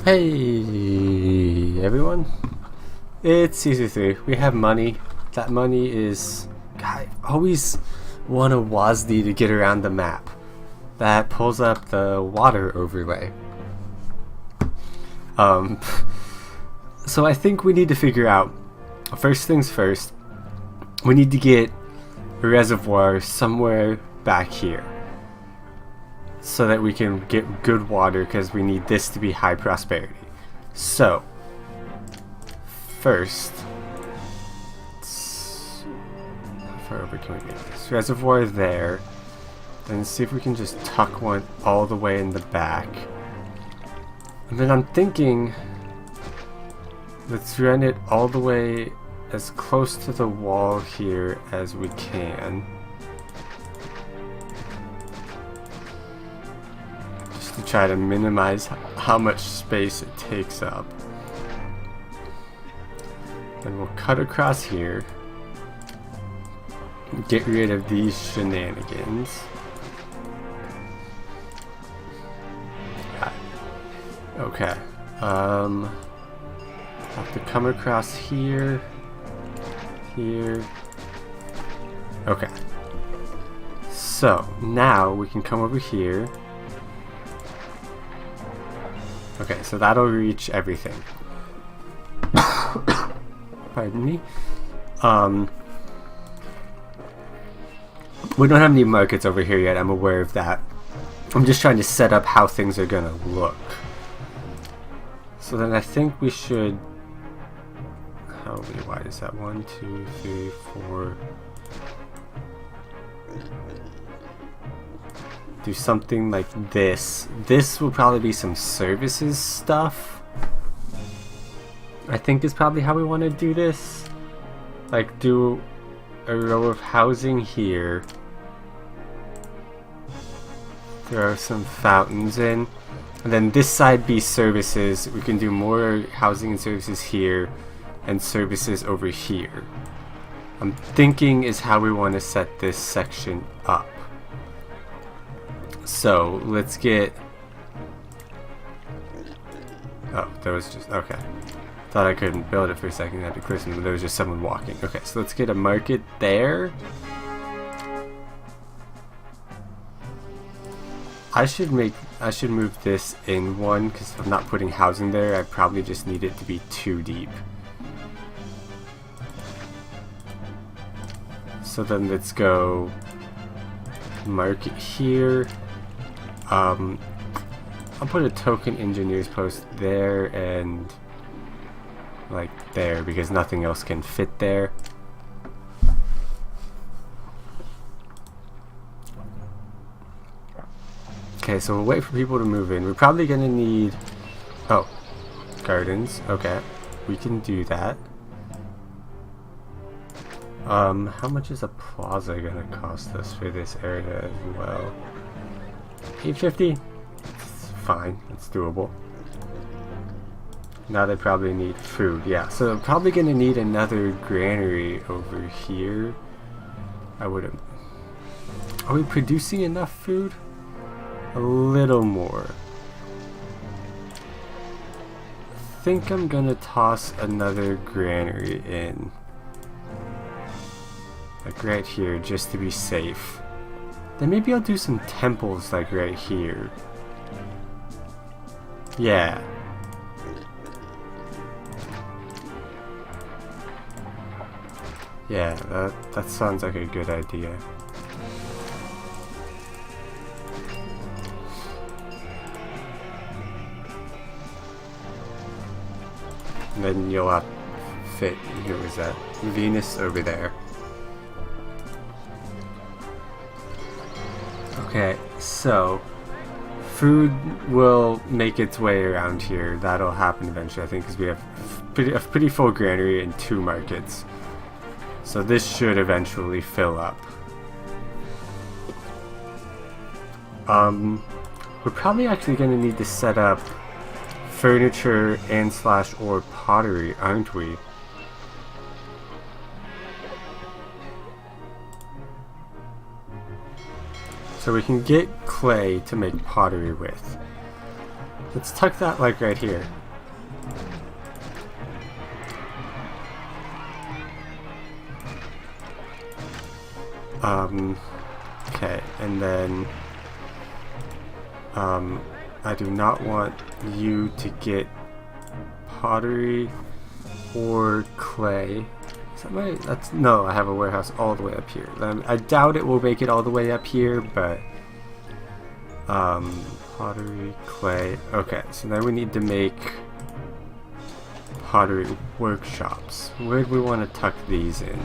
Hey everyone, it's Season 3. We have money. That money is... God, I always want a WASD to get around the map. That pulls up the water overlay. So I think we need to figure out, first things first, we need to get a reservoir somewhere back here so that we can get good water, because we need this to be high prosperity. So first, how far over can we get this reservoir there, then see if we can just tuck one all the way in the back. And then I'm thinking, let's run it all the way as close to the wall here as we can, just to try to minimize how much space it takes up. Then we'll cut across here, get rid of these shenanigans. Okay, have to come across here, here. Okay, so now we can come over here. Okay, so that'll reach everything. Pardon me. We don't have any markets over here yet, I'm aware of that. I'm just trying to set up how things are gonna look. So then I think we should... How wide is that? 1, 2, 3, 4. Do something like this. This will probably be some services stuff. I think is probably how we want to do this. Like do a row of housing here. Throw some fountains in. And then this side be services. We can do more housing and services here, and services over here. I'm thinking is how we want to set this section up. So let's get... Oh, that was just... Okay. Thought I couldn't build it for a second. I had to clear something, but there was just someone walking. Okay, so let's get a market there. I should move this in one, because if I'm not putting housing there, I probably just need it to be too deep. So then let's go market here. I'll put a token engineer's post there and like there, because nothing else can fit there. Okay, so we'll wait for people to move in. We're probably gonna need... Oh, gardens. Okay, we can do that. How much is a plaza gonna cost us for this area as well? 850? It's fine, it's doable. Now they probably need food, yeah. So I'm probably gonna need another granary over here. I wouldn't... Are we producing enough food? A little more. I think I'm gonna toss another granary in. Like right here, just to be safe. Then maybe I'll do some temples like right here. Yeah. Yeah, that sounds like a good idea. And then you'll have fit, who was that? Venus over there. Okay, so food will make its way around here. That'll happen eventually, I think, because we have a pretty full granary and 2 markets. So this should eventually fill up. We're probably actually going to need to set up furniture and / or pottery, aren't we? So we can get clay to make pottery with. Let's tuck that like right here. Okay, and then I do not want you to get pottery or clay. Is that my, that's, no, I have a warehouse all the way up here. I doubt it will make it all the way up here, but pottery, clay. Okay, so then we need to make pottery workshops. Where do we want to tuck these in?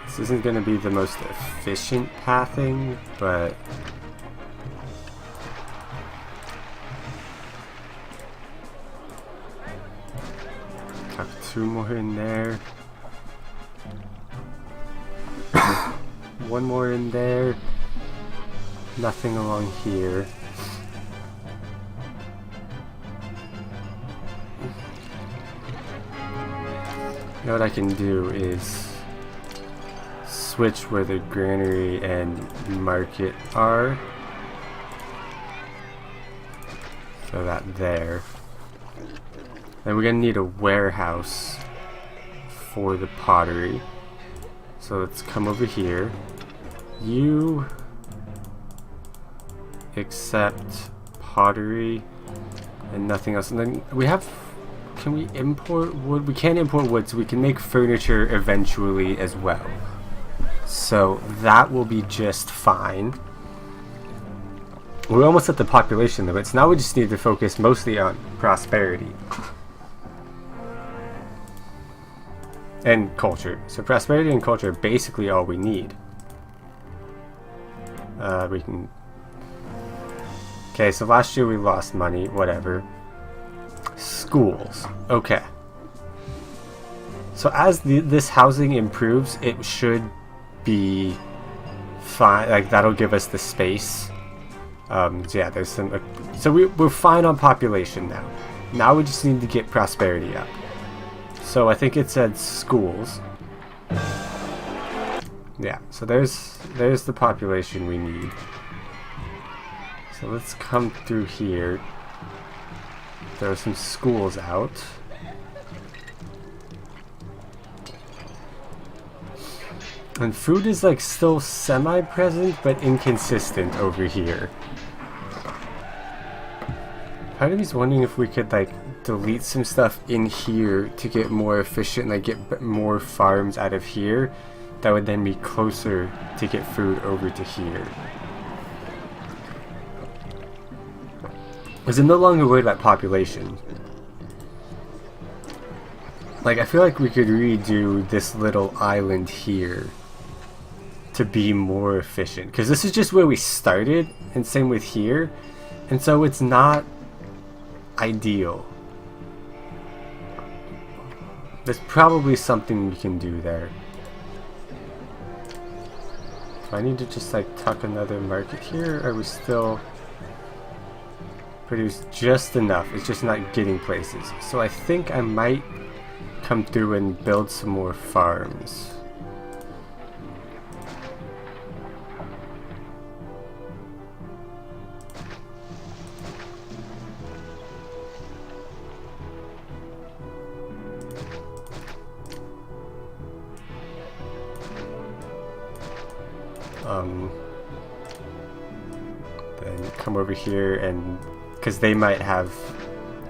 This isn't going to be the most efficient pathing, but tuck 2 more in there. 1 more in there. Nothing along here. You know what I can do is switch where the granary and market are. Throw that there. Then we're gonna need a warehouse for the pottery. So let's come over here. You accept pottery and nothing else. And then we have, can we import wood? We can't import wood, so we can make furniture eventually as well. So that will be just fine. We're almost at the population limits. Now we just need to focus mostly on prosperity and culture. So prosperity and culture are basically all we need. We can. Okay, so last year we lost money. Whatever. Schools. Okay. So as this housing improves, it should be fine. Like, that'll give us the space. So yeah, there's some. So we're fine on population now. Now we just need to get prosperity up. So I think it said schools. Yeah. So there's the population we need. So let's come through here. Throw some schools out. And food is like still semi-present but inconsistent over here. Part of me's wondering if we could like delete some stuff in here to get more efficient, like get more farms out of here. That would then be closer to get food over to here. Because I'm no longer worried about population. Like, I feel like we could redo this little island here to be more efficient, because this is just where we started, and same with here, and so it's not ideal. There's probably something we can do there. Do I need to just like tuck another market here, or are we still produce just enough? It's just not getting places. So I think I might come through and build some more farms. Then come over here, and because they might have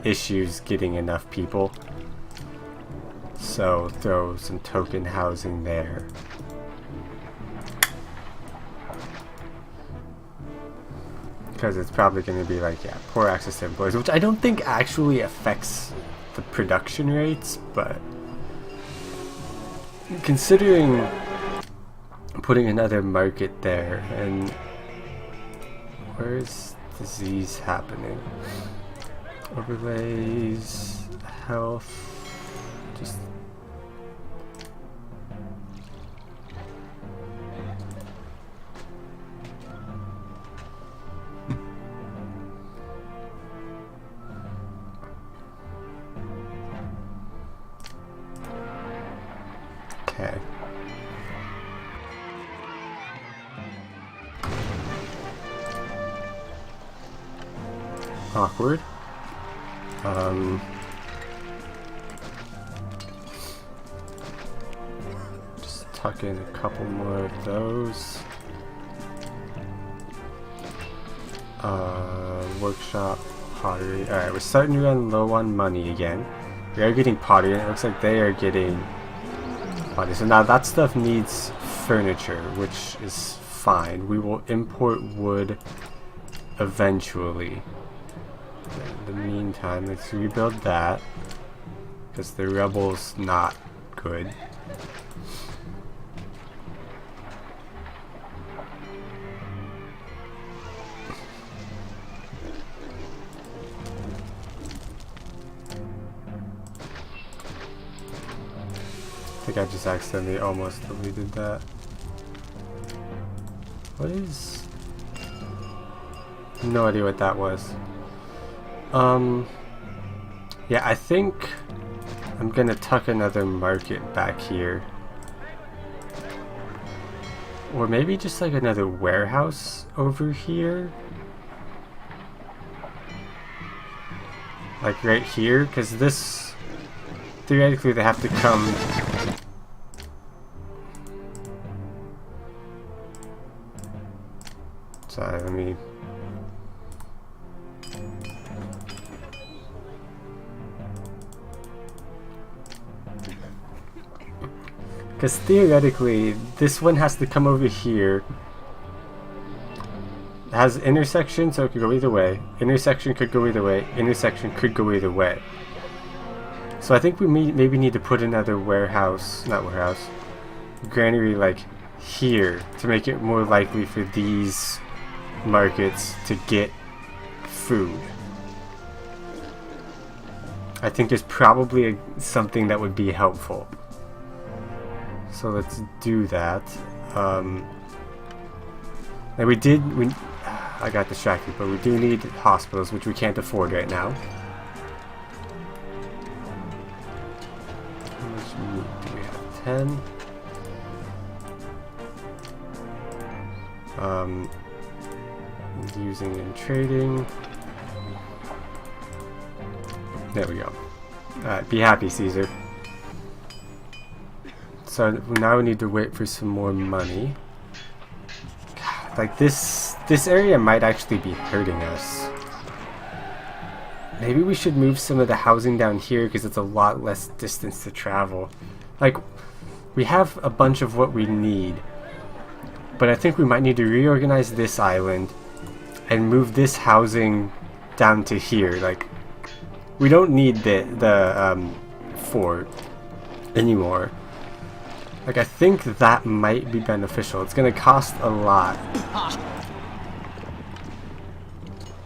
issues getting enough people, so throw some token housing there. Because it's probably going to be like, yeah, poor access to employees, which I don't think actually affects the production rates, but considering putting another market there, and where's disease happening? Overlays, health, just Awkward. Just tuck in a couple more of those. Workshop, pottery. Alright, we're starting to run low on money again. We are getting pottery, and it looks like they are getting pottery. So now that stuff needs furniture, which is fine. We will import wood eventually. In the meantime, let's rebuild that, because the rebel's not good. I think I just accidentally almost deleted that. What is... No idea what that was. Yeah, I think I'm gonna tuck another market back here. Or maybe just like another warehouse over here. Like right here, because this... Theoretically they have to come... Sorry, let me... Because theoretically, this one has to come over here. It has intersection, so it could go either way. Intersection could go either way. Intersection could go either way. So I think we maybe need to put another warehouse, not warehouse, granary like here to make it more likely for these markets to get food. I think there's probably something that would be helpful. So let's do that. And I got distracted, but we do need hospitals, which we can't afford right now. How much meat do we have? 10. Using and trading. There we go. Alright, be happy, Caesar. So now we need to wait for some more money. God, like this area might actually be hurting us. Maybe we should move some of the housing down here because it's a lot less distance to travel. Like, we have a bunch of what we need, but I think we might need to reorganize this island and move this housing down to here. Like, we don't need the fort anymore. Like, I think that might be beneficial. It's gonna cost a lot,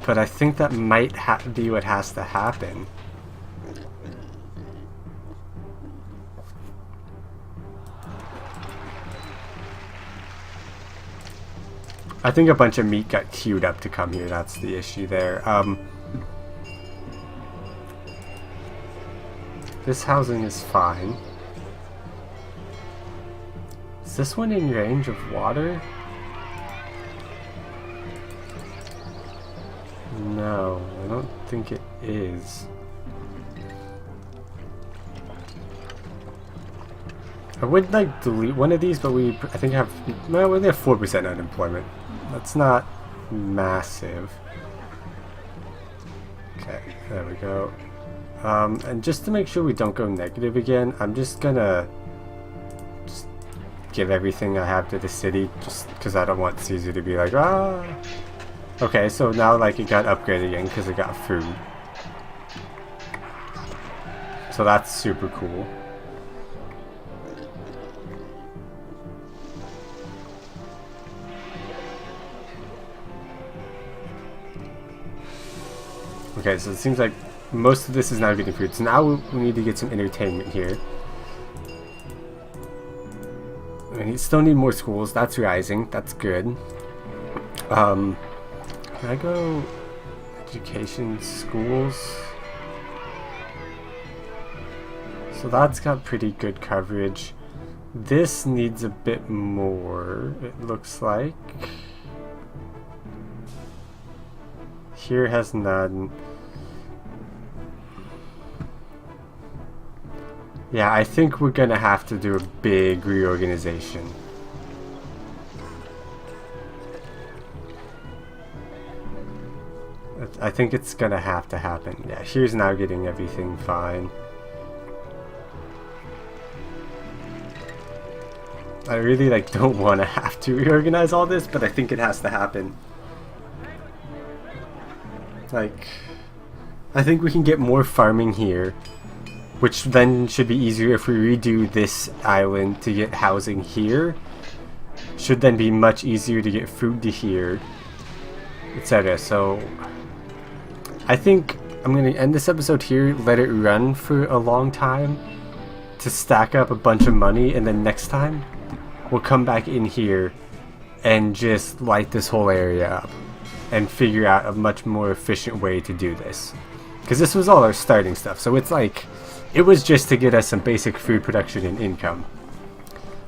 but I think that might be what has to happen. I think a bunch of meat got queued up to come here. That's the issue there. This housing is fine. Is this one in range of water? No, I don't think it is. I would like delete one of these, but I think we only have 4% unemployment. That's not massive. Okay, there we go. And just to make sure we don't go negative again, I'm just gonna give everything I have to the city, just because I don't want Caesar to be like, ah. Okay, so now like it got upgraded again because it got food. So that's super cool. Okay, so it seems like most of this is now getting food. So now we need to get some entertainment here. We still need more schools. That's rising. That's good. Can I go education schools? So that's got pretty good coverage. This needs a bit more, it looks like. here has none. Yeah, I think we're gonna have to do a big reorganization. I think it's gonna have to happen. Yeah, here's now getting everything fine. I really don't want to have to reorganize all this, but I think it has to happen. I think we can get more farming here, which then should be easier if we redo this island to get housing here. Should then be much easier to get food to here, etc. So I think I'm going to end this episode here, let it run for a long time to stack up a bunch of money, and then next time we'll come back in here and just light this whole area up and figure out a much more efficient way to do this. Because this was all our starting stuff, so it's it was just to get us some basic food production and income,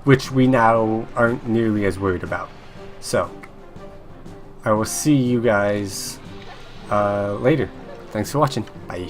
which we now aren't nearly as worried about. So, I will see you guys later. Thanks for watching. Bye.